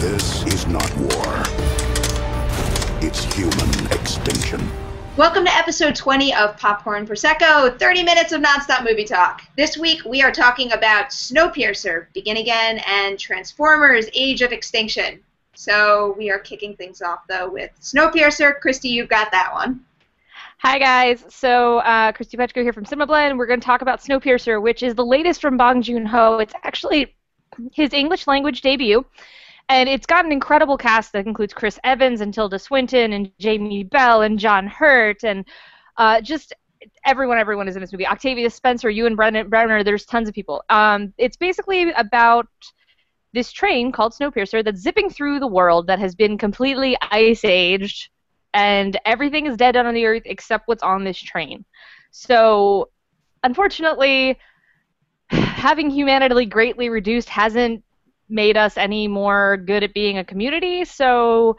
This is not war. It's human extinction. Welcome to episode 20 of Popcorn Prosecco, 30 minutes of nonstop movie talk. This week we are talking about Snowpiercer, Begin Again, and Transformers: Age of Extinction. So we are kicking things off, though, with Snowpiercer. Kristy, you've got that one. Hi, guys. So Kristy Puchko here from Cinema Blend. We're going to talk about Snowpiercer, which is the latest from Bong Joon-ho. It's actually his English language debut. And it's got an incredible cast that includes Chris Evans and Tilda Swinton and Jamie Bell and John Hurt and just everyone is in this movie. Octavia Spencer, Ewan Brenner, there's tons of people. It's basically about this train called Snowpiercer that's zipping through the world that has been completely ice-aged, and everything is dead on the earth except what's on this train. So, unfortunately, having humanity greatly reduced hasn't made us any more good at being a community, so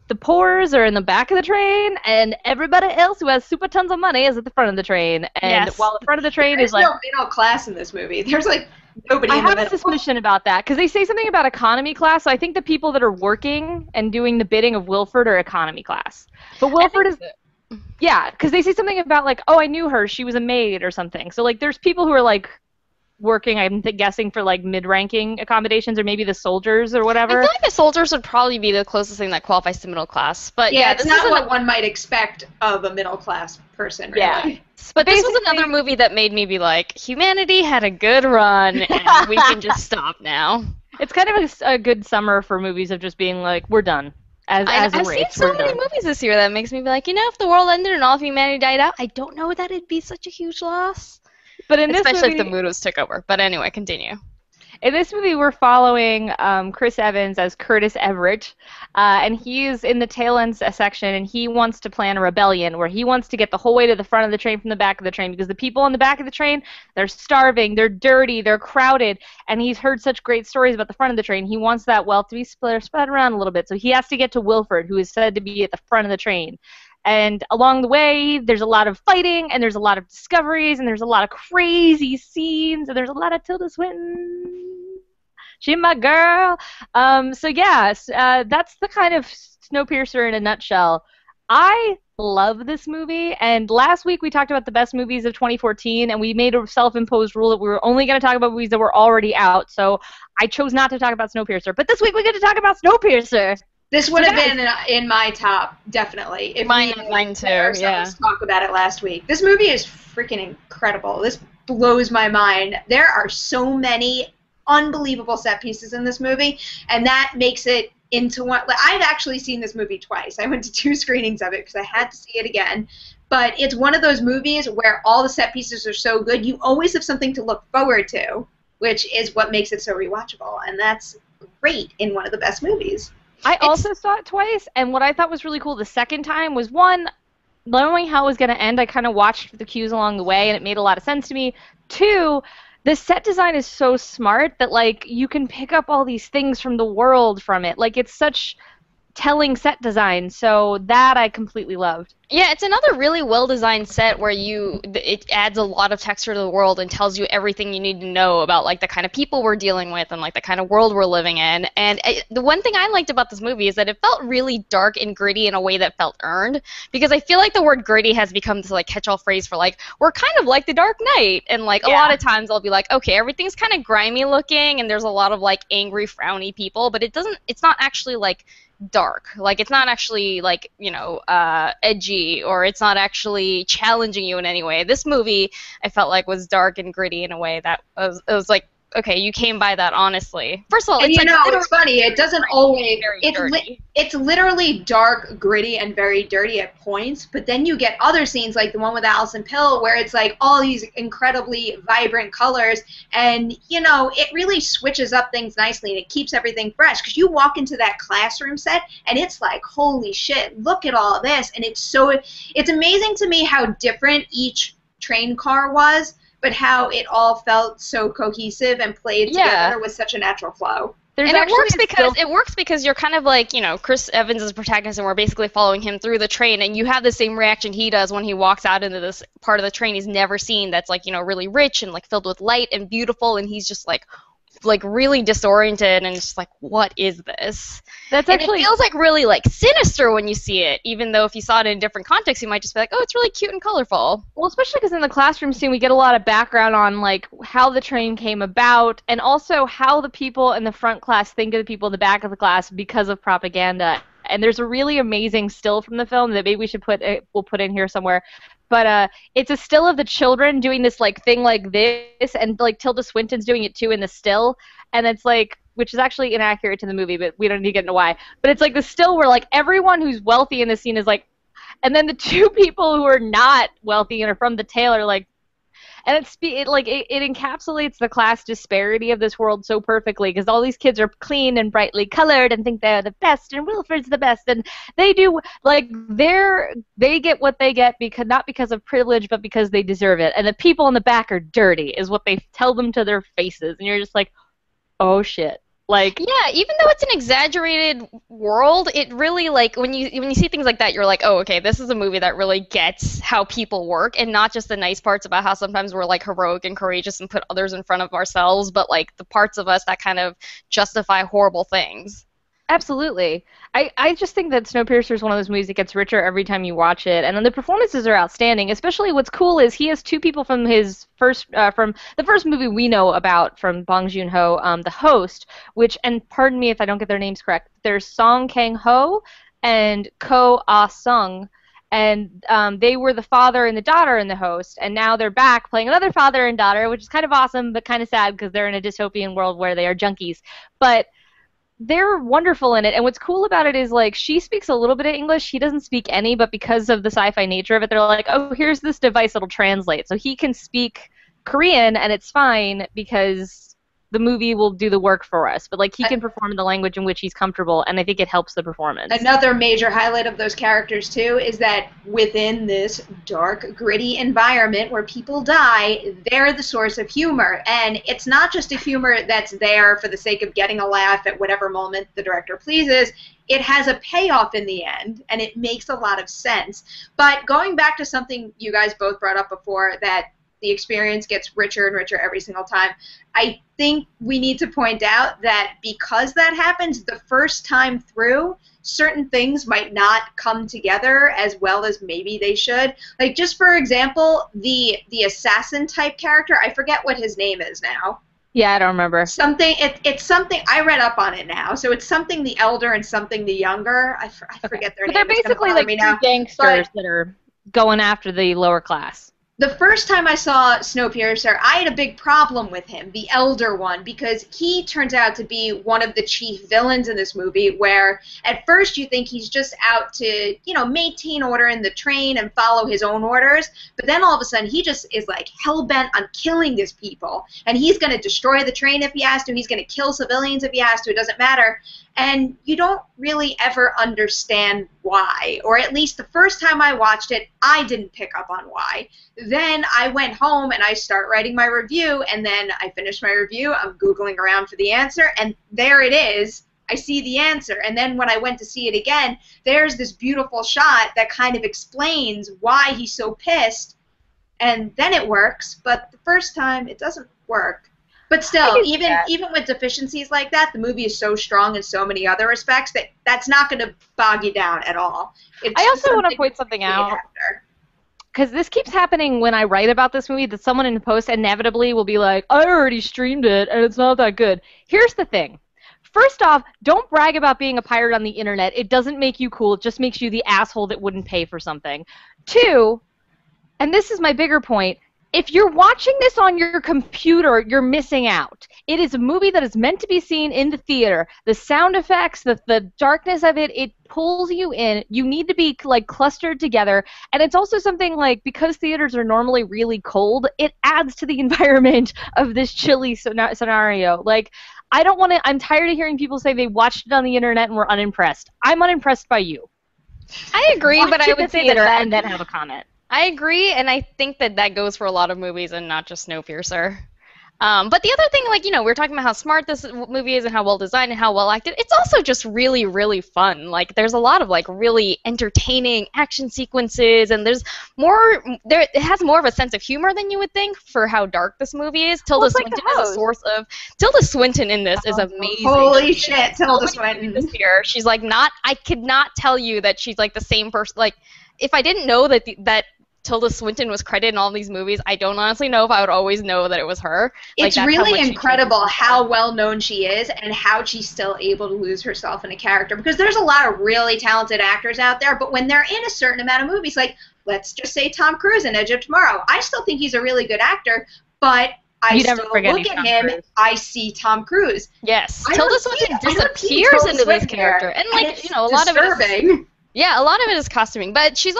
the poors are in the back of the train, and everybody else who has super tons of money is at the front of the train. And yes. While the front of the train There's is no middle class in this movie. There's like nobody. I in the have a middle. suspicion about that, because they say something about economy class, so I think the people that are working and doing the bidding of Wilford are economy class. But Wilford is... Yeah, because they say something about, like, oh, I knew her, she was a maid or something. So, like, there's people who are, like, working, I'm guessing, for like mid-ranking accommodations, or maybe the soldiers or whatever. I feel like the soldiers would probably be the closest thing that qualifies to middle class. But yeah, it's not what one might expect of a middle class person, really. Yeah. But this was another movie that made me be like, humanity had a good run, and we can just stop now. It's kind of a good summer for movies of just being like, we're done. I've seen so many movies this year that makes me be like, you know, if the world ended and all of humanity died out, I don't know that it'd be such a huge loss. But in this especially movie, if the mood was took over. But anyway, continue. In this movie, we're following Chris Evans as Curtis Everett, and he's in the tail end section, and he wants to plan a rebellion where he wants to get the whole way to the front of the train from the back of the train, because the people on the back of the train, they're starving, they're dirty, they're crowded, and he's heard such great stories about the front of the train. He wants that wealth to be spread around a little bit, so he has to get to Wilford, who is said to be at the front of the train. And along the way, there's a lot of fighting, and there's a lot of discoveries, and there's a lot of crazy scenes, and there's a lot of Tilda Swinton. She my girl. So yes, that's the kind of Snowpiercer in a nutshell. I love this movie, and last week we talked about the best movies of 2014, and we made a self-imposed rule that we were only going to talk about movies that were already out, so I chose not to talk about Snowpiercer. But this week we get to talk about Snowpiercer. This would have been in my top, definitely. If mine too, yeah. Talk about it last week. This movie is freaking incredible. This blows my mind. There are so many unbelievable set pieces in this movie, and that makes it into one. Like, I've actually seen this movie twice. I went to 2 screenings of it because I had to see it again. But it's one of those movies where all the set pieces are so good, you always have something to look forward to, which is what makes it so rewatchable, and that's great in one of the best movies. I also saw it twice, and what I thought was really cool the second time was, one, knowing how it was going to end, I kind of watched the cues along the way, and it made a lot of sense to me. 2, the set design is so smart that, like, you can pick up all these things from the world from it. Like, it's such telling set design, so that I completely loved. Yeah, it's another really well-designed set where it adds a lot of texture to the world and tells you everything you need to know about, like, the kind of people we're dealing with and, like, the kind of world we're living in. And the one thing I liked about this movie is that it felt really dark and gritty in a way that felt earned, because I feel like the word gritty has become this, like, catch-all phrase for, like, we're kind of like the Dark Knight. And, like, a lot of times I'll be like, okay, everything's kind of grimy looking and there's a lot of, like, angry, frowny people, but it's not actually, like, dark. Like, it's not actually, like, you know, edgy, or it's not actually challenging you in any way. This movie, I felt like, was dark and gritty in a way that was like, okay, you came by that honestly. First of all, and it's it's funny. It doesn't always. Dirty. It's literally dark, gritty, and very dirty at points. But then you get other scenes like the one with Alison Pill, where it's like all these incredibly vibrant colors, and you know it really switches up things nicely, and it keeps everything fresh. Because you walk into that classroom set, and it's like, holy shit, look at all this, and it's amazing to me how different each train car was, but how it all felt so cohesive and played together with such a natural flow. And it works because you're kind of like, you know, Chris Evans is the protagonist and we're basically following him through the train, and you have the same reaction he does when he walks out into this part of the train he's never seen that's, like, you know, really rich and, like, filled with light and beautiful, and he's just like, like really disoriented and just like, what is this? That's And actually it feels like really like sinister when you see it, even though if you saw it in a different context, you might just be like, oh, it's really cute and colorful. well, especially because in the classroom scene we get a lot of background on like how the train came about, and also how the people in the front class think of the people in the back of the class because of propaganda. And there's a really amazing still from the film that maybe we'll put in here somewhere. But it's a still of the children doing this like thing like this, and like Tilda Swinton's doing it too in the still, and it's like, which is actually inaccurate to the movie, but we don't need to get into why. But it's like the still where like everyone who's wealthy in the scene is like, and then the two people who are not wealthy and are from the tail are like, and it encapsulates the class disparity of this world so perfectly, because all these kids are clean and brightly colored and think they're the best, and Wilfred's the best, and they do like they get what they get because not because of privilege, but because they deserve it. And the people in the back are dirty, is what they tell them to their faces, and you're just like, oh shit. Like, yeah, even though it's an exaggerated world, it really, like, when you see things like that, you're like, oh, okay, this is a movie that really gets how people work, and not just the nice parts about how sometimes we're, like, heroic and courageous and put others in front of ourselves, but, like, the parts of us that kind of justify horrible things. absolutely. I just think that Snowpiercer is one of those movies that gets richer every time you watch it, and then the performances are outstanding. Especially what's cool is he has two people from his from the first movie we know about from Bong Joon-ho, The Host, which, and pardon me if I don't get their names correct, there's Song Kang-ho and Ko Ah-sung, and they were the father and the daughter in The Host, and now they're back playing another father and daughter, which is kind of awesome but kind of sad because they're in a dystopian world where they are junkies. But they're wonderful in it, and what's cool about it is, like, she speaks a little bit of English, he doesn't speak any, but because of the sci-fi nature of it, they're like, oh, here's this device that'll translate. So he can speak Korean, and it's fine because the movie will do the work for us. But, like, he can perform in the language in which he's comfortable, and I think it helps the performance. Another major highlight of those characters, too, is that within this dark, gritty environment where people die, they're the source of humor. And it's not just a humor that's there for the sake of getting a laugh at whatever moment the director pleases. It has a payoff in the end, and it makes a lot of sense. But going back to something you guys both brought up before, that the experience gets richer and richer every single time, I think we need to point out that because that happens the first time through, certain things might not come together as well as maybe they should. Like, just for example, the assassin type character, I forget what his name is now. Yeah, I don't remember. It's something, I read up on it now, so it's something the elder and something the younger. I forget their name. But they're basically like two gangsters that are going after the lower class. The first time I saw Snowpiercer, I had a big problem with him, the elder one, because he turns out to be one of the chief villains in this movie, where at first you think he's just out to, you know, maintain order in the train and follow his own orders, but then all of a sudden he just is like hell-bent on killing these people, and he's going to destroy the train if he has to, he's going to kill civilians if he has to, it doesn't matter. And you don't really ever understand why, or at least the first time I watched it, I didn't pick up on why. Then I went home and I start writing my review, and then I finish my review, I'm Googling around for the answer, and there it is. I see the answer, and then when I went to see it again, there's this beautiful shot that kind of explains why he's so pissed, and then it works, but the first time it doesn't work. But still, even with deficiencies like that, the movie is so strong in so many other respects that that's not going to bog you down at all. I also want to point something out, because this keeps happening when I write about this movie, that someone in the post inevitably will be like, I already streamed it, and it's not that good. Here's the thing. First off, don't brag about being a pirate on the internet. It doesn't make you cool. It just makes you the asshole that wouldn't pay for something. Two, and this is my bigger point, if you're watching this on your computer, you're missing out. It is a movie that is meant to be seen in the theater. The sound effects, the darkness of it, it pulls you in. You need to be like clustered together. And it's also something like, because theaters are normally really cold, it adds to the environment of this chilly scenario. Like, I'm tired of hearing people say they watched it on the internet and were unimpressed. I'm unimpressed by you. I agree, but I would say that and then have a comment. I agree, and I think that goes for a lot of movies and not just Snowpiercer. But the other thing, like, you know, we're talking about how smart this movie is and how well designed and how well acted. It's also just really, really fun. Like, there's a lot of, like, really entertaining action sequences, and there's more, it has more of a sense of humor than you would think for how dark this movie is. Tilda Swinton is a source of, Tilda Swinton in this is amazing. Holy shit, Tilda Swinton. This year. She's, like, I could not tell you that she's, like, the same person. Like, if I didn't know that Tilda Swinton was credited in all these movies, I don't honestly know if I would always know that it was her. It's really incredible how well known she is and how she's still able to lose herself in a character, because there's a lot of really talented actors out there, but when they're in a certain amount of movies, like let's just say Tom Cruise in Edge of Tomorrow, I still think he's a really good actor, but I still look at him, I see Tom Cruise. Yes, Tilda Swinton disappears into this character, and like, you know, a lot of it. Yeah, a lot of it is costuming, but she's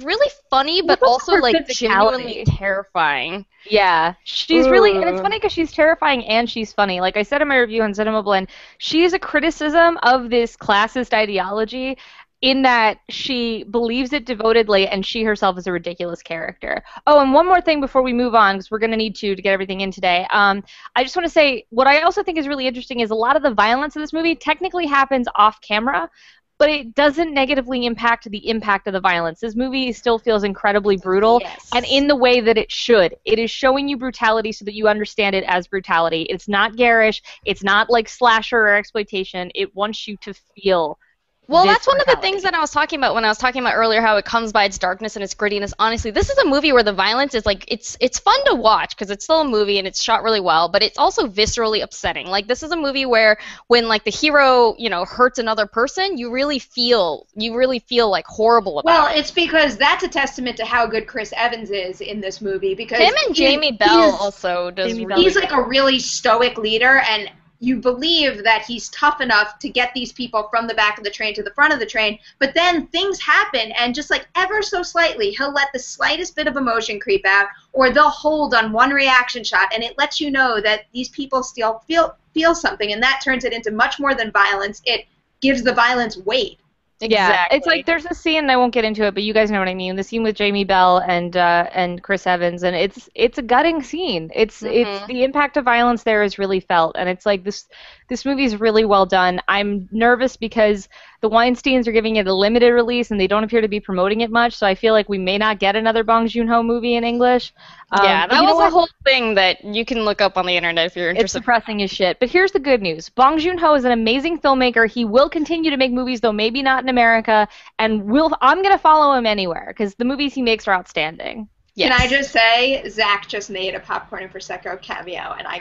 really funny, but also like genuinely terrifying. Yeah, she's really, and it's funny because she's terrifying and she's funny. Like I said in my review on Cinema Blend, she is a criticism of this classist ideology in that she believes it devotedly and she herself is a ridiculous character. Oh, and one more thing before we move on, because we're going to need to get everything in today. I just want to say, what I also think is really interesting is a lot of the violence of this movie technically happens off camera, but it doesn't negatively impact the impact of the violence. This movie still feels incredibly brutal, and in the way that it should. It is showing you brutality so that you understand it as brutality. It's not garish. It's not like slasher or exploitation. It wants you to feel. Well, that's one of the things that I was talking about when I was talking about earlier how it comes by its darkness and its grittiness. Honestly, this is a movie where the violence is like, it's fun to watch because it's still a movie and it's shot really well, but it's also viscerally upsetting. Like, this is a movie where when like the hero, you know, hurts another person, you really feel like horrible about it. Well, it's because that's a testament to how good Chris Evans is in this movie, because him and Jamie Bell also does. He's like a really stoic leader, and you believe that he's tough enough to get these people from the back of the train to the front of the train, but then things happen, and just like ever so slightly, he'll let the slightest bit of emotion creep out, or they'll hold on one reaction shot, and it lets you know that these people still feel something, and that turns it into much more than violence. It gives the violence weight. Exactly. Yeah, it's like there's a scene, and I won't get into it, but you guys know what I mean. The scene with Jamie Bell and Chris Evans, and it's a gutting scene. It's the impact of violence there is really felt, and it's like this movie is really well done. I'm nervous because the Weinsteins are giving it a limited release, and they don't appear to be promoting it much, so I feel like we may not get another Bong Joon-ho movie in English. Yeah, that was a whole thing that you can look up on the internet if you're interested. It's depressing as shit. But here's the good news. Bong Joon-ho is an amazing filmmaker. He will continue to make movies, though maybe not in America, and I'm going to follow him anywhere, because the movies he makes are outstanding. Yes. Can I just say, Zach just made a Popcorn and Prosecco cameo, and I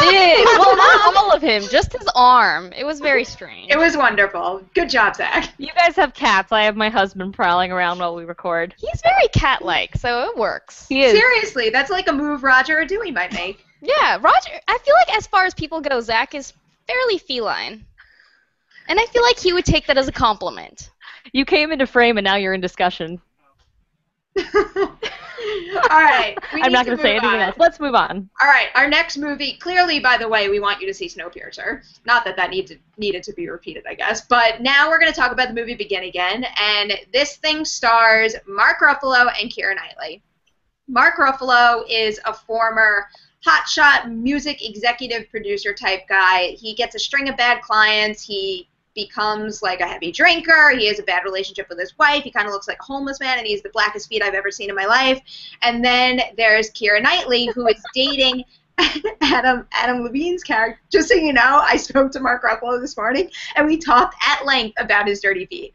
did. Well, not all of him, just his arm. It was very strange. It was wonderful. Good job, Zach. You guys have cats. I have my husband prowling around while we record. He's very cat-like, so it works. He is. Seriously, that's like a move Roger or Dewey might make. Yeah, Roger. I feel like as far as people go, Zach is fairly feline, and I feel like he would take that as a compliment. You came into frame, and now you're in discussion. All right. I'm not going to say anything else. Let's move on. All right. Our next movie, clearly, by the way, we want you to see Snowpiercer. Not that needed to be repeated, I guess. But now we're going to talk about the movie Begin Again. And this thing stars Mark Ruffalo and Keira Knightley. Mark Ruffalo is a former hotshot music executive producer type guy. He gets a string of bad clients. He becomes like a heavy drinker. He has a bad relationship with his wife. He kind of looks like a homeless man, and he's the blackest feet I've ever seen in my life. And then there's Keira Knightley, who is dating Adam Levine's character. Just so you know, I spoke to Mark Ruffalo this morning, and we talked at length about his dirty feet.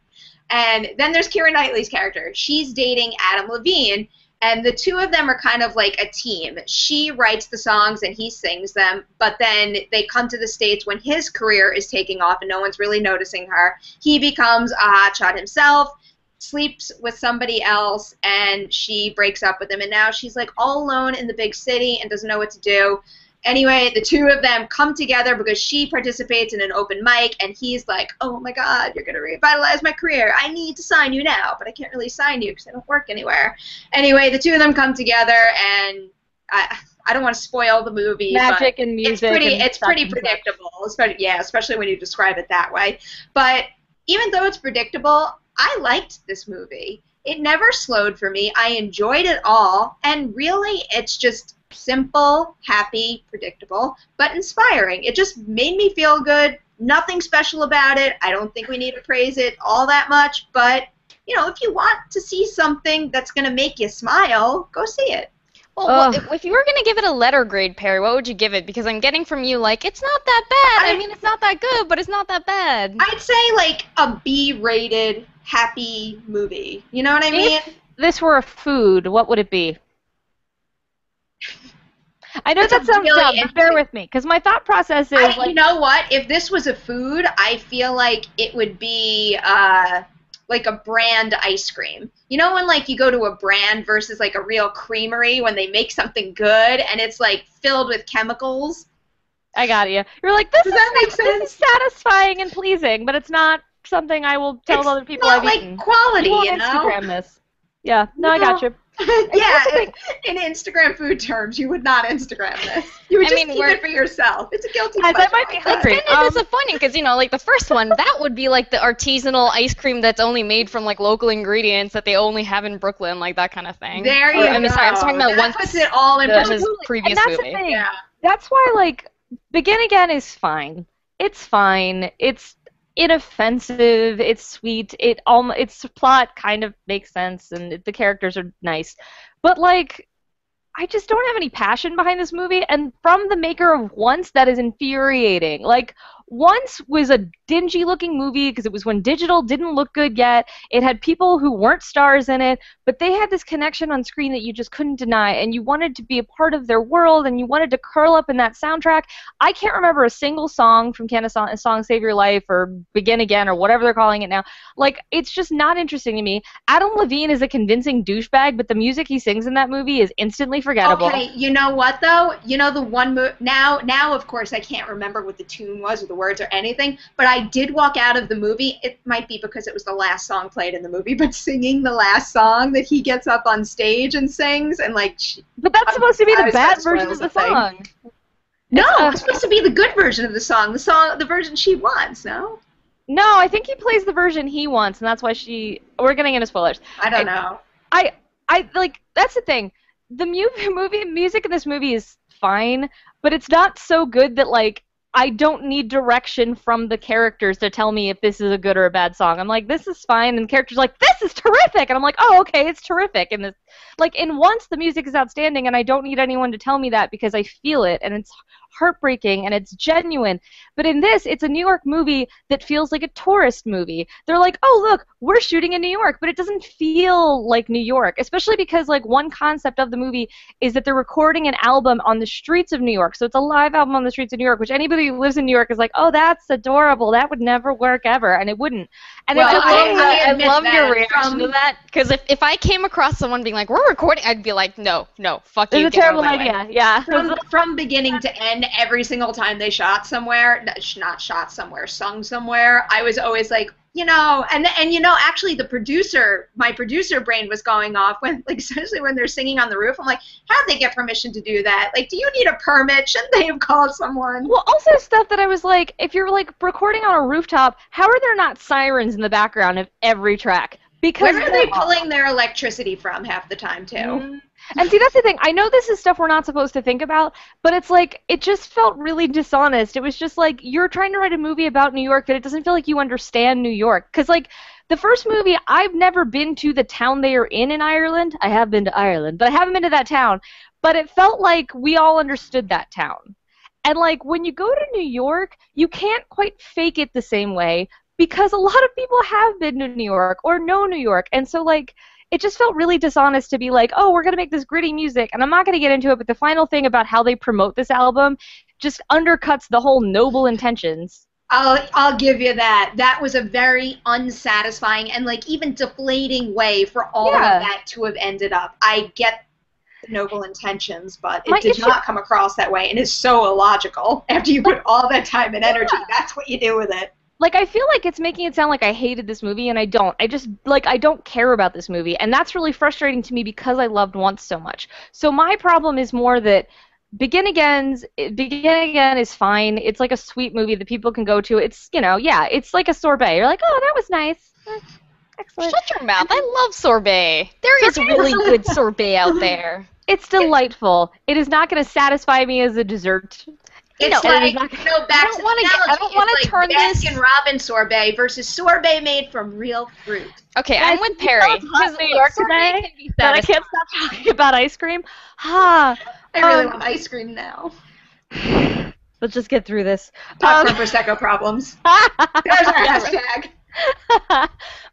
And then there's Keira Knightley's character. She's dating Adam Levine, and the two of them are kind of like a team. She writes the songs and he sings them, but then they come to the States when his career is taking off and no one's really noticing her. He becomes a hotshot himself, sleeps with somebody else, and she breaks up with him. And now she's like all alone in the big city and doesn't know what to do. Anyway, the two of them come together because she participates in an open mic, and he's like, oh my God, you're going to revitalize my career. I need to sign you now, but I can't really sign you because I don't work anywhere. Anyway, the two of them come together, and I don't want to spoil the movie. Magic and music. It's pretty predictable, especially when you describe it that way. But even though it's predictable, I liked this movie. It never slowed for me. I enjoyed it all, and really, it's just simple, happy, predictable, but inspiring. It just made me feel good. Nothing special about it. I don't think we need to praise it all that much, but, you know, if you want to see something that's going to make you smile, go see it. Well, if you were going to give it a letter grade, Perri, what would you give it? Because I'm getting from you, like, it's not that bad. I mean, it's not that good, but it's not that bad. I'd say, like, a B-rated, happy movie. You know what I mean? If this were a food, what would it be? I know that sounds really dumb, but bear with me, because my thought process is, you know what? If this was a food, I feel like it would be, like a brand ice cream. You know when like you go to a brand versus like a real creamery when they make something good and it's like filled with chemicals? I got you. You're like, this This is satisfying and pleasing, but it's not something I will tell other people I've eaten. It's not like quality, you know? Instagram this. Yeah, no, I got you. Yeah, in Instagram food terms, you would not Instagram this. You would just keep it for yourself. It's a guilty pleasure. I might be hungry. It's kind of disappointing because, you know, like the first one, that would be like the artisanal ice cream that's only made from like local ingredients that they only have in Brooklyn, like that kind of thing. There you go. I'm sorry, I'm talking about that puts it all in his previous and that's movie. The thing. Yeah. That's why, like, Begin Again is fine. It's fine. It's inoffensive. It's sweet. Its plot kind of makes sense, and the characters are nice. But, like, I just don't have any passion behind this movie, and from the maker of Once, that is infuriating. Like, Once was a dingy-looking movie because it was when digital didn't look good yet. It had people who weren't stars in it, but they had this connection on screen that you just couldn't deny, and you wanted to be a part of their world, and you wanted to curl up in that soundtrack. I can't remember a single song from Can a Song Save Your Life or Begin Again or whatever they're calling it now. Like, it's just not interesting to me. Adam Levine is a convincing douchebag, but the music he sings in that movie is instantly forgettable. Okay, you know what, though? You know the one now, of course, I can't remember what the tune was or the words or anything, but I did walk out of the movie. It might be because it was the last song played in the movie, but singing the last song that he gets up on stage and sings, and like. But that's supposed to be the bad version of the song. No, it's supposed to be the good version of the song. The version she wants. No. No, I think he plays the version he wants, and that's why we're getting into spoilers. I don't know. I like, that's the thing. The music in this movie is fine, but it's not so good that, like, I don't need direction from the characters to tell me if this is a good or a bad song. I'm like, this is fine, and the character's like, this is terrific, and I'm like, oh, okay, it's terrific. And in Once, the music is outstanding, and I don't need anyone to tell me that because I feel it, and it's heartbreaking, and it's genuine. But in this, it's a New York movie that feels like a tourist movie. They're like, oh, look, we're shooting in New York, but it doesn't feel like New York, especially because, like, one concept of the movie is that they're recording an album on the streets of New York. So it's a live album on the streets of New York, which anybody who lives in New York is like, oh, that's adorable. That would never work ever, and it wouldn't. And well, I love your reaction to that, because if I came across someone being like, we're recording, I'd be like, no, fuck you. It's a terrible idea, yeah. From beginning to end, every single time they shot somewhere, not shot somewhere, sung somewhere, I was always like, you know, and you know, actually my producer brain was going off when, like, especially when they're singing on the roof. I'm like, how'd they get permission to do that? Like, do you need a permit? Shouldn't they have called someone? Well, also stuff that I was like, if you're, like, recording on a rooftop, how are there not sirens in the background of every track? Because where are they pulling their electricity from half the time, too? Mm-hmm. And see, that's the thing. I know this is stuff we're not supposed to think about, but it's like, it just felt really dishonest. It was just like, you're trying to write a movie about New York, but it doesn't feel like you understand New York. Because, like, the first movie, I've never been to the town they are in Ireland. I have been to Ireland, but I haven't been to that town. But it felt like we all understood that town. And, like, when you go to New York, you can't quite fake it the same way, because a lot of people have been to New York or know New York. And so, like, it just felt really dishonest to be like, oh, we're going to make this gritty music. And I'm not going to get into it, but the final thing about how they promote this album just undercuts the whole noble intentions. I'll give you that. That was a very unsatisfying and, like, even deflating way for all of that to have ended up. I get the noble intentions, but it did not come across that way, and it's so illogical. After you put all that time and energy, that's what you do with it. Like, I feel like it's making it sound like I hated this movie, and I don't. I just, like, I don't care about this movie, and that's really frustrating to me because I loved Once so much. So my problem is more that Begin Again is fine. It's like a sweet movie that people can go to. It's, you know, yeah, it's like a sorbet. You're like, oh, that was nice. Excellent. Shut your mouth. I love sorbet. There is really good sorbet out there. It's delightful. It is not going to satisfy me as a dessert. It's like, back to the I don't want to turn this Baskin-Robbins sorbet versus sorbet made from real fruit. Okay, I'm with Perri. New York today, but I can't stop talking about ice cream. I really want ice cream now. Let's just get through this. Popcorn Prosecco problems. There's our hashtag.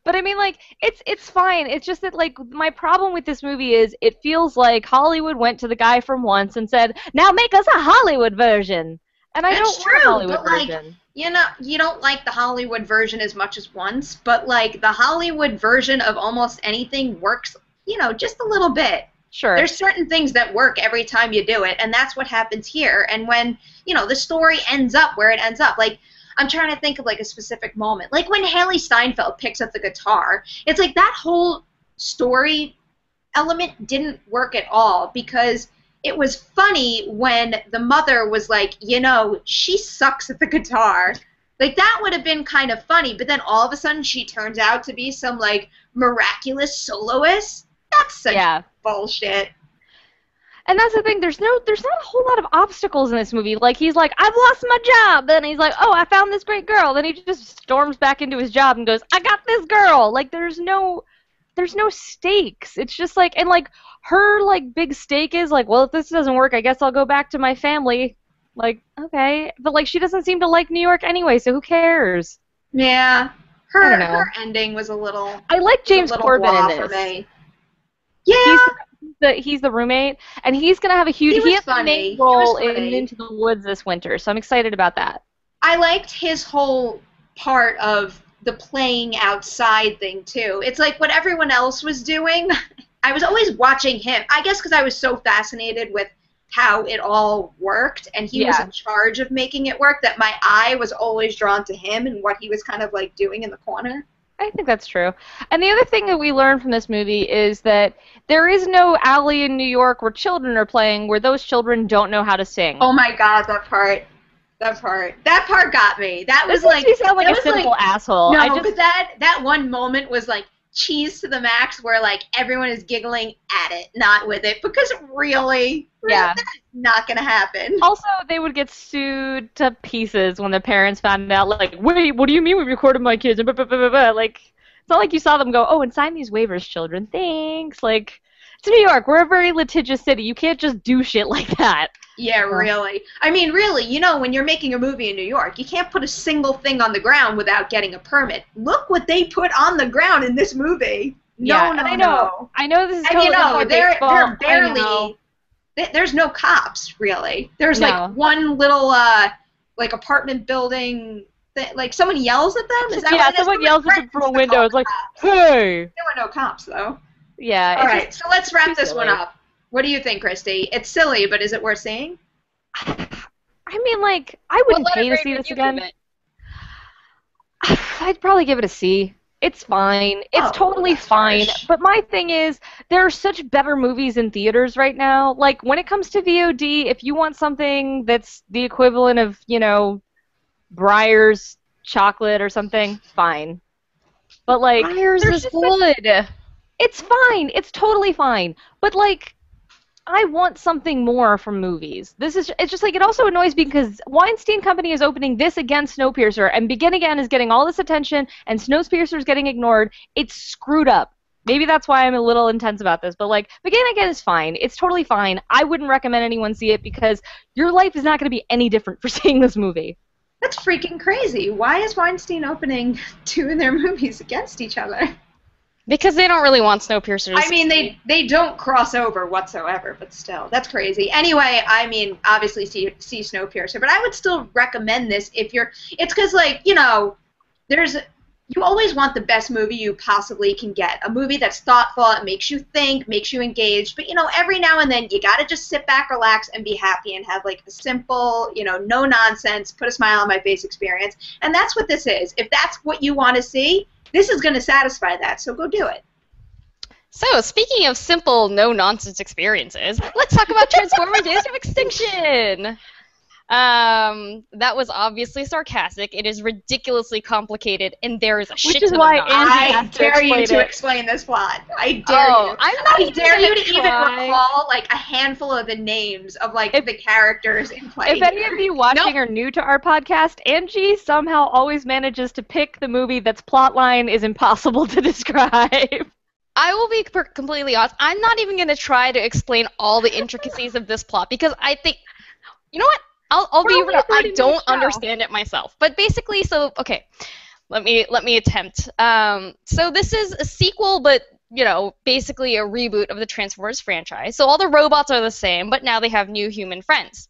But I mean, like, it's fine. It's just that, like, my problem with this movie is it feels like Hollywood went to the guy from Once and said, now make us a Hollywood version. And I don't want a Hollywood version. You know, you don't like the Hollywood version as much as Once, but, like, the Hollywood version of almost anything works, you know, just a little bit. Sure. There's certain things that work every time you do it, and that's what happens here. And when, you know, the story ends up where it ends up, like, I'm trying to think of, like, a specific moment. Like, when Haley Steinfeld picks up the guitar, it's like that whole story element didn't work at all because it was funny when the mother was like, you know, she sucks at the guitar. Like, that would have been kind of funny, but then all of a sudden she turns out to be some, like, miraculous soloist. That's such bullshit. And that's the thing, there's not a whole lot of obstacles in this movie. Like, he's like, I've lost my job. Then he's like, oh, I found this great girl. Then he just storms back into his job and goes, I got this girl. Like, there's no stakes. It's just like, and like, her, like, big stake is like, well, if this doesn't work, I guess I'll go back to my family. Like, okay. But, like, she doesn't seem to like New York anyway, so who cares? Yeah. Her ending was a little... I like James Corbin in this. For me. Yeah. He's the roommate, and he's going to have a huge... He has a main role in Into the Woods this winter, so I'm excited about that. I liked his whole part of the playing outside thing, too. It's like what everyone else was doing. I was always watching him, I guess because I was so fascinated with how it all worked, and he was in charge of making it work, that my eye was always drawn to him and what he was kind of, like, doing in the corner. I think that's true. And the other thing that we learned from this movie is that there is no alley in New York where children are playing where those children don't know how to sing. Oh my god, that part got me. That was like... You sound like a simple asshole. No, but that one moment was like cheese to the max where like everyone is giggling at it, not with it, because really that's not gonna happen. Also, they would get sued to pieces when their parents found out, like, wait, what do you mean we recorded my kids? Like, it's not like you saw them go, oh, and sign these waivers, children. Thanks. Like, it's New York. We're a very litigious city. You can't just do shit like that. Yeah, really. I mean, really, you know, when you're making a movie in New York, you can't put a single thing on the ground without getting a permit. Look what they put on the ground in this movie. No. I know this is totally they're barely... There's no cops, really. There's, like, one little, like, apartment building... Like, someone yells at them? Is that what it is? Someone yells at them from a window. It's like, hey! There were no cops, though. Yeah. All right, so let's wrap this one up. What do you think, Kristy? It's silly, but is it worth seeing? I mean, like, I wouldn't pay to see this again. I'd probably give it a C. It's fine. It's totally fine. Harsh. But my thing is, there are such better movies in theaters right now. Like, when it comes to VOD, if you want something that's the equivalent of, you know, Breyer's chocolate or something, fine. But, like, Breyer's is good. It's fine. It's totally fine. But, like, I want something more from movies. It's just like, it also annoys me because Weinstein Company is opening this against Snowpiercer, and Begin Again is getting all this attention, and Snowpiercer is getting ignored. It's screwed up. Maybe that's why I'm a little intense about this, but like, Begin Again is fine. It's totally fine. I wouldn't recommend anyone see it because your life is not going to be any different for seeing this movie. That's freaking crazy. Why is Weinstein opening two of their movies against each other? Because they don't really want Snowpiercer to I mean, they don't cross over whatsoever, but still, that's crazy. Anyway, I mean, obviously see Snowpiercer, but I would still recommend this if you're... It's because, like, you know, you always want the best movie you possibly can get. A movie that's thoughtful, it makes you think, makes you engaged, but, you know, every now and then you gotta just sit back, relax, and be happy and have, like, a simple, you know, no nonsense, put a smile on my face experience, and that's what this is. If that's what you want to see, this is going to satisfy that, so go do it. So, speaking of simple, no-nonsense experiences, let's talk about Transformers Days of Extinction! That was obviously sarcastic. It is ridiculously complicated, and there is a shit Which is ton why of nonsense. Angie I has to dare you explain to it. explain this plot. I dare you. I'm not I even dare you gonna to even try. recall like a handful of the names of like the characters in play. If any of you watching are new to our podcast, Angie somehow always manages to pick the movie that's plotline is impossible to describe. I will be completely honest. I'm not even going to try to explain all the intricacies of this plot because I think, you know what? I'll be only real. 30 I minutes don't now. understand it myself. But basically, so okay, let me attempt. So this is a sequel, but basically a reboot of the Transformers franchise. So all the robots are the same, but now they have new human friends.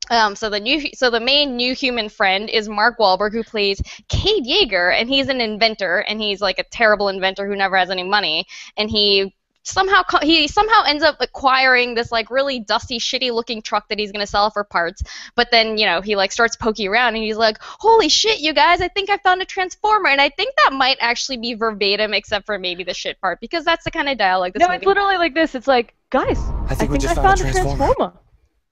So the main new human friend is Mark Wahlberg, who plays Cade Yeager, and he's an inventor, and he's like a terrible inventor who never has any money, and he somehow ends up acquiring this like really dusty, shitty-looking truck that he's gonna sell for parts. But then he like starts poking around, and he's like, "Holy shit, you guys! I think I found a transformer," and I think that might actually be verbatim, except for maybe the shit part, because that's the kind of dialogue this movie. It's literally like this. It's like, guys, I think I found a transformer.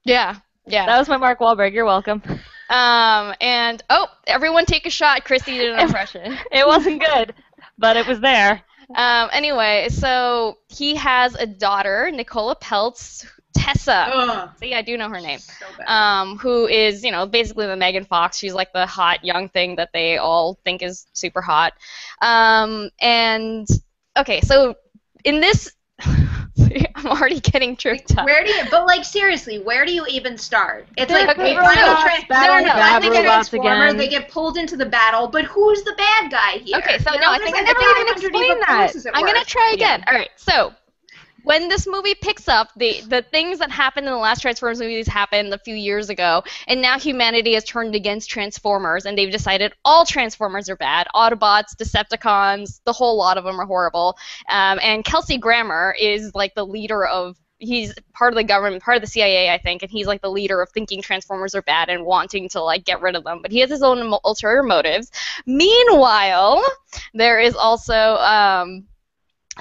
Yeah. That was my Mark Wahlberg. You're welcome. And everyone take a shot. Kristy did an impression. It wasn't good, but it was there. Anyway, so he has a daughter, Nicola Peltz, Tessa. Ugh. See, I do know her name. So bad. Who is, basically the Megan Fox. She's like the hot young thing that they all think is super hot. And okay, so in this, I'm already getting tripped up. Seriously, where do you even start? It's They're like they robots, find battling a robots transformer, again. they get pulled into the battle, but who's the bad guy here? Okay, so You no, know, I there's think like I never even 500 explained that. forces at I'm work. gonna try again. All right, so when this movie picks up, the things that happened in the last Transformers movies happened a few years ago, and now humanity has turned against Transformers, and they've decided all Transformers are bad. Autobots, Decepticons, the whole lot of them are horrible. And Kelsey Grammer is like the leader of. He's part of the government, part of the CIA, I think, and he's like the leader of thinking Transformers are bad and wanting to like get rid of them. But he has his own ulterior motives. Meanwhile, there is also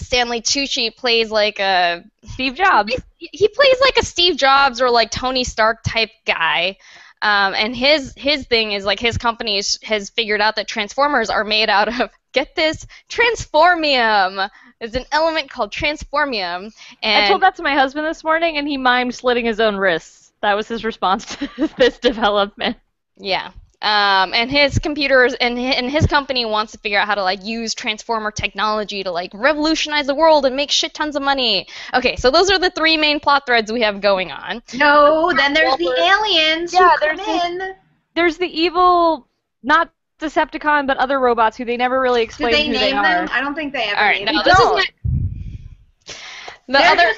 Stanley Tucci plays like a Steve Jobs. He plays like a Steve Jobs or like Tony Stark type guy. And his thing is like his company has figured out that Transformers are made out of, get this, transformium. There's an element called transformium. And I told that to my husband this morning, and he mimed slitting his own wrists. That was his response to this development. Yeah. And his computers and his company wants to figure out how to like use transformer technology to like revolutionize the world and make shit tons of money. Okay, so those are the three main plot threads we have going on. No, then there's the aliens who come in. There's the evil, not Decepticon, but other robots who they never really explain who they are. them? I don't think they ever All right, name no, them. this is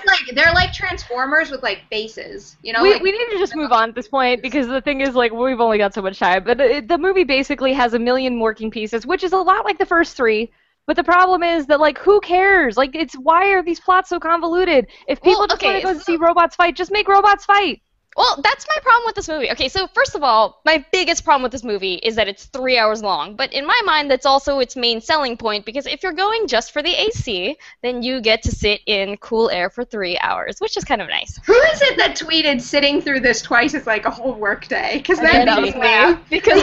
not. They're like Transformers with like faces, We need to just move on at this point because the thing is, like, we've only got so much time. But the movie basically has a million working pieces, which is a lot like the first three. But the problem is that, like, who cares? Like, why are these plots so convoluted? If people just want to go see robots fight, just make robots fight. Well, that's my problem with this movie. Okay, so first of all, my biggest problem with this movie is that it's 3 hours long. But in my mind, that's also its main selling point, because if you're going just for the AC, then you get to sit in cool air for 3 hours, which is kind of nice. Who is it that tweeted sitting through this twice is like a whole work day? Because that was makes me laugh. Because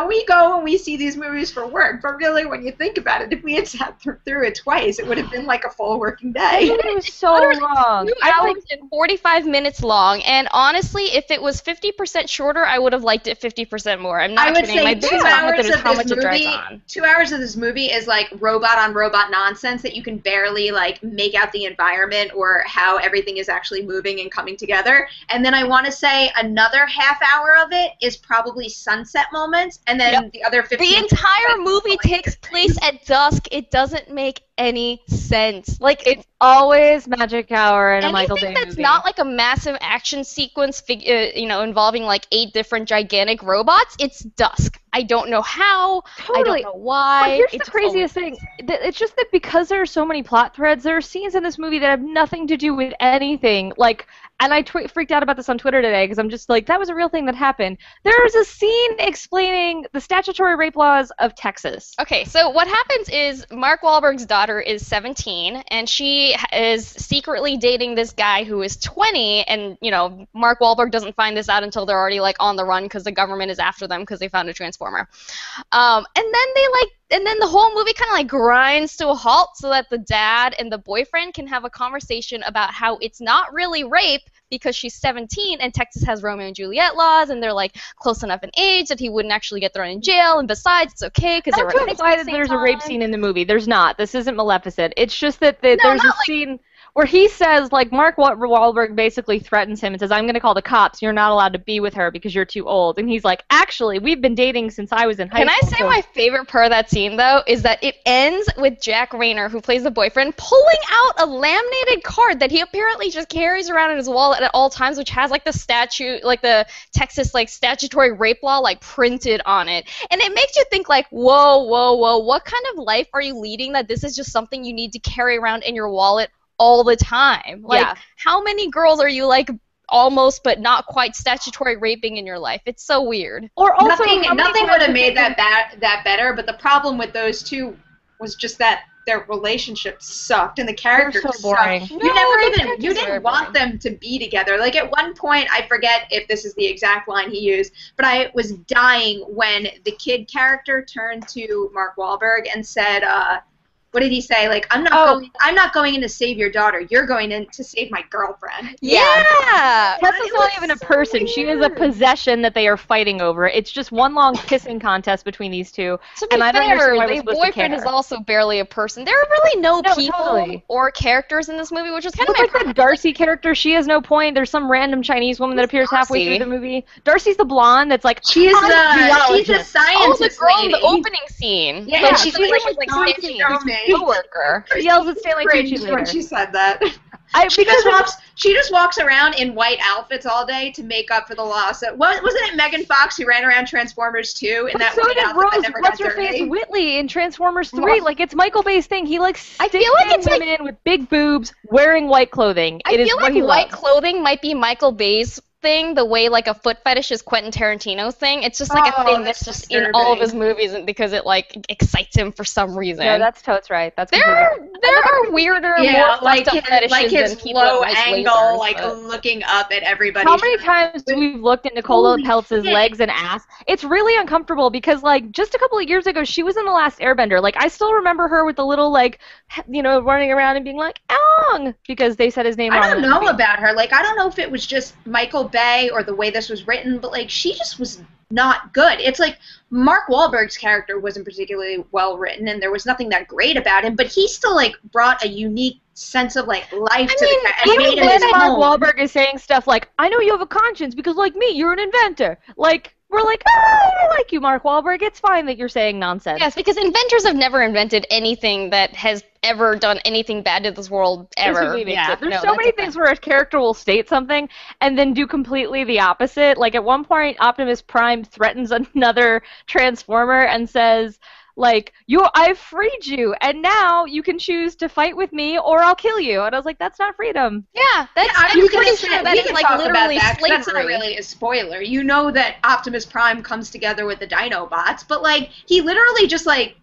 we go and we see these movies for work, but really when you think about it, if we had sat through it twice, it would have been like a full working day. It was so long. 2 hours and 45 minutes long, and honestly, if it was 50% shorter, I would have liked it 50% more. I'm not kidding. My biggest problem with it is how much it drags on. 2 hours of this movie is like robot on robot nonsense that you can barely like make out the environment or how everything is actually moving and coming together. And then I want to say another half hour of it is probably sunset moments, and then the other 15. The entire movie takes place at dusk. It doesn't make any sense. Like, it's always magic hour and a Michael Bay movie. Anything that's movie. not like a massive action sequence, involving like 8 different gigantic robots, it's dusk. I don't know how. Totally. I don't know why. But here's It's the craziest thing. It's just that because there are so many plot threads, there are scenes in this movie that have nothing to do with anything. Like, and I freaked out about this on Twitter today because I'm just like, that was a real thing that happened. There's a scene explaining the statutory rape laws of Texas. Okay, so what happens is Mark Wahlberg's daughter is 17, and she is secretly dating this guy who is 20, and, you know, Mark Wahlberg doesn't find this out until they're already, like, on the run because the government is after them because they found a transformer. And then the whole movie kind of, like, grinds to a halt so that the dad and the boyfriend can have a conversation about how it's not really rape because she's 17 and Texas has Romeo and Juliet laws and they're, like, close enough in age that he wouldn't actually get thrown in jail, and besides, it's okay because they were in high school at the same there's time. a rape scene in the movie. There's not. This isn't Maleficent. It's just that there's a scene where he says, like, Mark Wahlberg basically threatens him and says, I'm going to call the cops. You're not allowed to be with her because you're too old. And he's like, actually, we've been dating since I was in high school. Can I say my favorite part of that scene, though, is that it ends with Jack Rayner, who plays the boyfriend, pulling out a laminated card that he apparently just carries around in his wallet at all times, which has, like, the statute, like, the Texas, like, statutory rape law, like, printed on it. And it makes you think, like, whoa, what kind of life are you leading that this is just something you need to carry around in your wallet all the time? Like, how many girls are you, like, almost but not quite statutory raping in your life? It's so weird. Or also, nothing would have made that better, but the problem with those two was just that their relationship sucked and the characters so boring. sucked. You didn't want them to be together. Like, at one point, I forget if this is the exact line he used, but I was dying when the kid character turned to Mark Wahlberg and said, what did he say? Like, I'm not going in to save your daughter. You're going in to save my girlfriend. Yeah. Tessa's not even a person. Weird. She is a possession that they are fighting over. It's just one long kissing contest between these two. To be fair, the boyfriend is also barely a person. There are really no people or characters in this movie, which is kind of like the Darcy character. She has no point. There's some random Chinese woman that appears halfway through the movie. Darcy's the blonde that's like, she's a scientist girl in the opening scene. Yeah, she's like coworker yells at Stanley Tucci later. When she said that. She just walks around in white outfits all day to make up for the loss. Wasn't it Megan Fox who ran around Transformers 2 in that white outfit that never got dirty? Whitley in Transformers 3. Like, it's Michael Bay's thing. He likes women with big boobs wearing white clothing. I feel like white clothing might be Michael Bay's thing, the way, like, a foot fetish is Quentin Tarantino's thing. It's just like a thing that's just in all of his movies because it, like, excites him for some reason. No, that's totes right. There are weirder, more fucked up fetishes like his than people low with angle, lasers, like looking up at everybody. How many times we've looked at Nicola Peltz's legs and ass? It's really uncomfortable because, like, just a couple of years ago, she was in The Last Airbender. Like, I still remember her with the little, like, you know, running around and being like, Aang, because they said his name wrong. I don't know about her. Like, I don't know if it was just Michael Bay or the way this was written, but, like, she just was not good. It's like Mark Wahlberg's character wasn't particularly well written, and there was nothing that great about him, but he still, like, brought a unique sense of, like, life to the character. Even when Mark Wahlberg is saying stuff like, I know you have a conscience because, like me, you're an inventor. Like, we're like, I like you, Mark Wahlberg. It's fine that you're saying nonsense. Yes, because inventors have never invented anything that has ever done anything bad to this world ever. There's so many things where a character will state something and then do completely the opposite. Like, at one point, Optimus Prime threatens another Transformer and says, like, I've freed you, and now you can choose to fight with me or I'll kill you. And I was like, that's not freedom. Yeah, I'm pretty sure that is, like, literally slavery. That's not really a spoiler. You know that Optimus Prime comes together with the Dinobots, but, like, he literally just, like,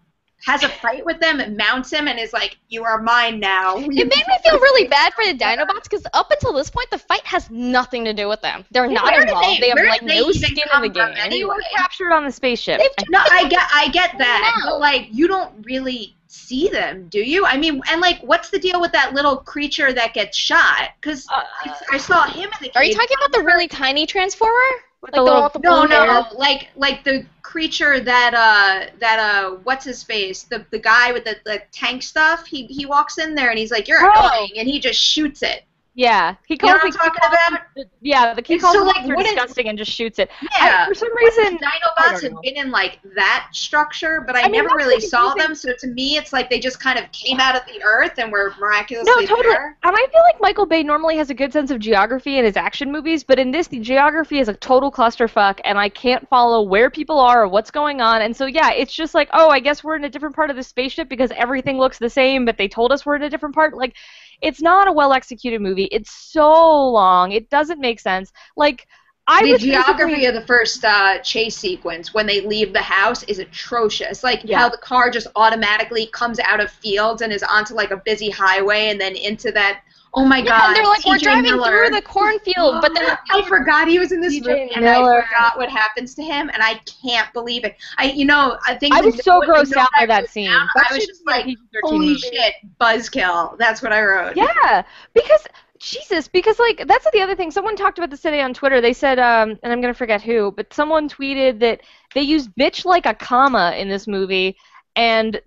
has a fight with them and mounts him and is like, you are mine now. It made me feel really bad for the Dinobots because up until this point, the fight has nothing to do with them. They're not involved. They have, like, no skin in the game. They were captured on the spaceship. No, I get that. But, like, you don't really see them, do you? I mean, and, like, what's the deal with that little creature that gets shot? Because I saw him in the cave. Are you talking about the really tiny Transformer? Like no, like the creature that what's his face? The guy with the tank stuff. He walks in there and he's like, you're annoying, and he just shoots it. Yeah, he You know calls what I'm talking about? Yeah, he calls so, the like, monster wouldn't- disgusting and just shoots it. Yeah. For some reason, Dinobots had been in like that structure, but I mean, never that's really what saw confusing- them. So to me, it's like they just kind of came out of the earth and were miraculously No, totally. there. And I feel like Michael Bay normally has a good sense of geography in his action movies, but in this, the geography is a total clusterfuck, and I can't follow where people are or what's going on. And so, yeah, it's just like, oh, I guess we're in a different part of the spaceship because everything looks the same, but they told us we're in a different part. Like, it's not a well-executed movie. It's so long. It doesn't make sense. Like, The geography of the first chase sequence when they leave the house is atrocious. Like how the car just automatically comes out of fields and is onto like a busy highway and then into that. Oh my God! And they're like, we're TJ driving Miller. through the cornfield, but then I forgot he was in this TJ movie, and Miller. I forgot what happens to him, and I can't believe it. I think I was so the grossed note out by I that wrote scene. down, That I was should just be a like, PG-13 holy movie. shit, buzzkill. That's what I wrote. Yeah, because Jesus, because like that's the other thing. Someone talked about this today on Twitter. They said, and I'm gonna forget who, but someone tweeted that they used "bitch" like a comma in this movie, and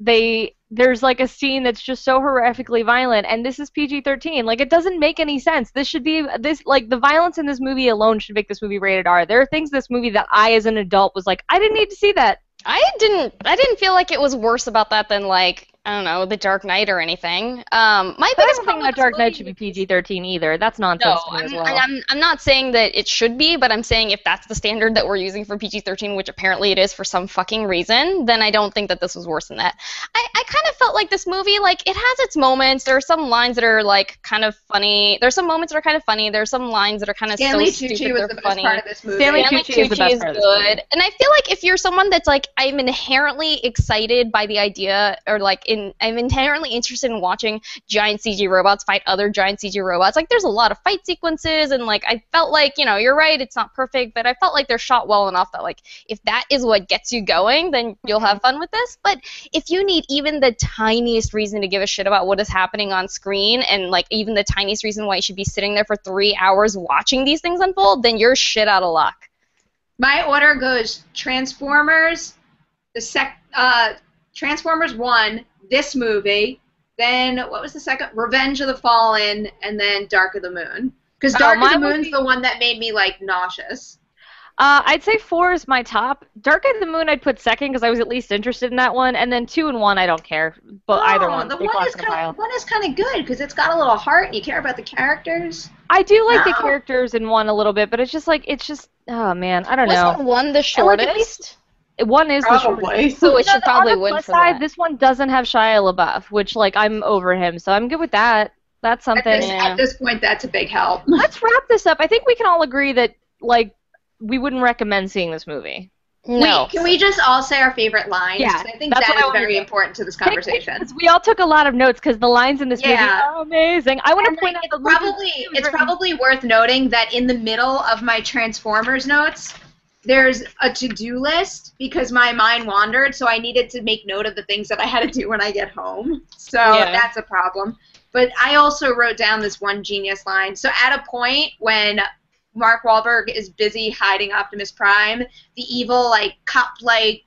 there's like a scene that's just so horrifically violent, and this is PG-13. Like it doesn't make any sense. This should be like the violence in this movie alone should make this movie rated R. There are things in this movie that I, as an adult, was like, I didn't need to see that. I didn't feel like it was worse about that than like I don't know, The Dark Knight or anything. My But I biggest don't problem think with The Dark this Knight movie- should be PG-13 either. That's nonsense No, to me as I'm, well. I'm not saying that it should be, but I'm saying if that's the standard that we're using for PG-13, which apparently it is for some fucking reason, then I don't think that this was worse than that. I kind of felt like this movie, like, it has its moments. There are some lines that are, like, kind of funny. There's some moments that are kind of funny. There's some lines that are kind of Stanley so Tucci stupid was they're the best funny. part of this movie. Stanley Stanley Tucci is the best part of this movie. good. And I feel like if you're someone that's like, I'm inherently excited by the idea, or like, I'm inherently interested in watching giant CG robots fight other giant CG robots. Like, there's a lot of fight sequences, and like, I felt like, you know, you're right, it's not perfect, but I felt like they're shot well enough that like, if that is what gets you going, then you'll have fun with this. But if you need even the tiniest reason to give a shit about what is happening on screen, and like even the tiniest reason why you should be sitting there for 3 hours watching these things unfold, then you're shit out of luck. My order goes Transformers, Transformers 1, this movie, then what was the second? Revenge of the Fallen, and then Dark of the Moon. Because Dark of the Moon's the one that made me like nauseous. I'd say 4 is my top. Dark of the Moon I'd put second because I was at least interested in that one, and then 2 and 1 I don't care. But either one. The they one cross is the pile. kind of good because it's got a little heart and you care about the characters. I do like the characters in 1 a little bit, but it's just oh man, I don't know. Wasn't 1 the And, like, at shortest? least 1 is the shortest. Probably. So it should probably on the win plus for side, that. this one doesn't have Shia LaBeouf, which like I'm over him, so I'm good with that. That's something. At this point, that's a big help. Let's wrap this up. I think we can all agree that like we wouldn't recommend seeing this movie. No. Can we just all say our favorite lines? Yeah, 'Cause I think that's that what I is wanna very do. important to this conversation. We all took a lot of notes because the lines in this movie Yeah. are amazing. I want to And, point like, out the it's probably worth noting that in the middle of my Transformers notes, there's a to-do list because my mind wandered, so I needed to make note of the things that I had to do when I get home. So that's a problem. But I also wrote down this one genius line. So at a point when Mark Wahlberg is busy hiding Optimus Prime, the evil, like, cop-like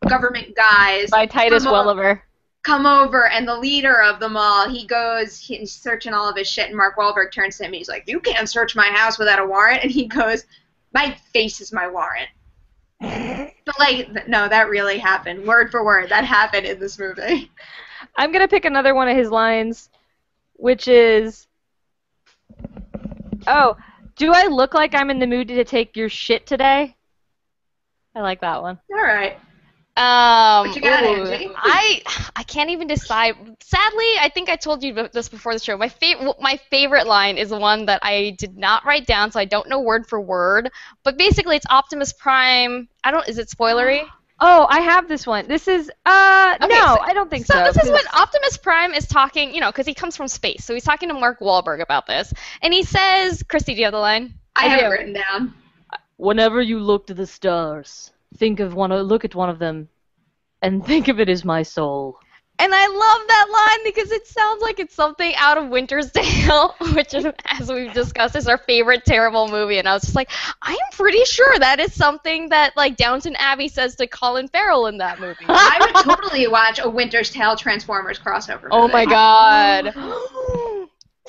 government guys by Titus Welliver. come over, and the leader of them all, he's searching all of his shit, and Mark Wahlberg turns to him, and he's like, "You can't search my house without a warrant," and he goes, "My face is my warrant." But, like, no, that really happened. Word for word, that happened in this movie. I'm going to pick another one of his lines, which is, "Oh, do I look like I'm in the mood to take your shit today?" I like that one. All right. What you got, Angie? I can't even decide. Sadly, I think I told you this before the show. My favorite line is the one that I did not write down, so I don't know word for word. But basically, it's Optimus Prime. Is it spoilery? Oh, I have this one. This is, no, I don't think so. So this is when Optimus Prime is talking, because he comes from space. So he's talking to Mark Wahlberg about this. And he says, Kristy, do you have the line? I have it written down. "Whenever you look to the stars, look at one of them, and think of it as my soul." And I love that line because it sounds like it's something out of Winter's Tale, which, as we've discussed, is our favorite terrible movie. And I was just like, I am pretty sure that is something that, like, Downton Abbey says to Colin Farrell in that movie. I would totally watch a Winter's Tale Transformers crossover movie. Oh my god.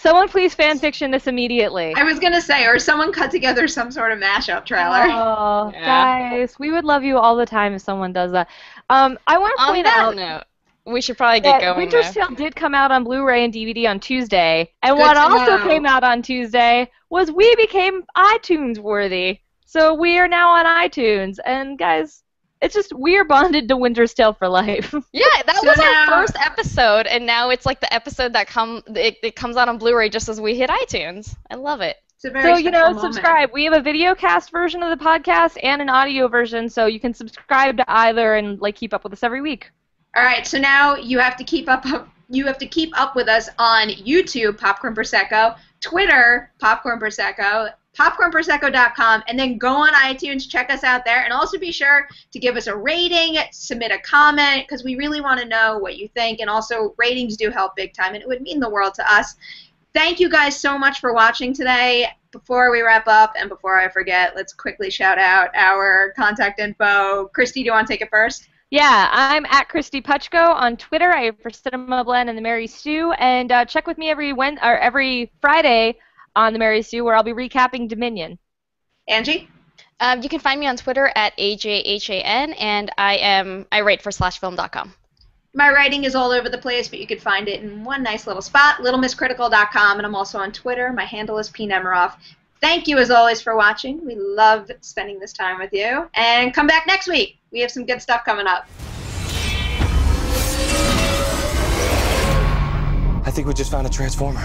Someone please fanfiction this immediately. I was gonna say, or someone cut together some sort of mashup trailer. Oh, Yeah. guys, we would love you all the time if someone does that. I want to On point that out note, we should probably get that going. Winter's though. Tale did come out on Blu-ray and DVD on Tuesday, and Good what to also know. came out on Tuesday was we became iTunes worthy. So we are now on iTunes, and guys, it's just we're bonded to Winter's Tale for life. Yeah, that So was now- our first episode, and now it's like the episode that it comes out on Blu-ray just as we hit iTunes. I love it. It's a very So, special moment. subscribe. We have a video cast version of the podcast and an audio version, so you can subscribe to either and keep up with us every week. All right, so now you have to keep up. You have to keep up with us on YouTube, Popcorn Prosecco, Twitter, Popcorn Prosecco, popcornprosecco.com, and then go on iTunes, check us out there, and also be sure to give us a rating, submit a comment, because we really want to know what you think, and also ratings do help big time, and it would mean the world to us. Thank you guys so much for watching today. Before we wrap up, and before I forget, let's quickly shout out our contact info. Kristy, do you want to take it first? Yeah, I'm at Kristy Puchko on Twitter. I have for Cinema Blend and the Mary Stew, and check with me every Friday on the Mary Stew, where I'll be recapping Dominion. Angie? You can find me on Twitter at AJHAN, and I write for slashfilm.com. My writing is all over the place, but you can find it in one nice little spot, littlemisscritical.com, and I'm also on Twitter. My handle is Nemiroff. Thank you, as always, for watching. We love spending this time with you. And come back next week. We have some good stuff coming up. I think we just found a transformer.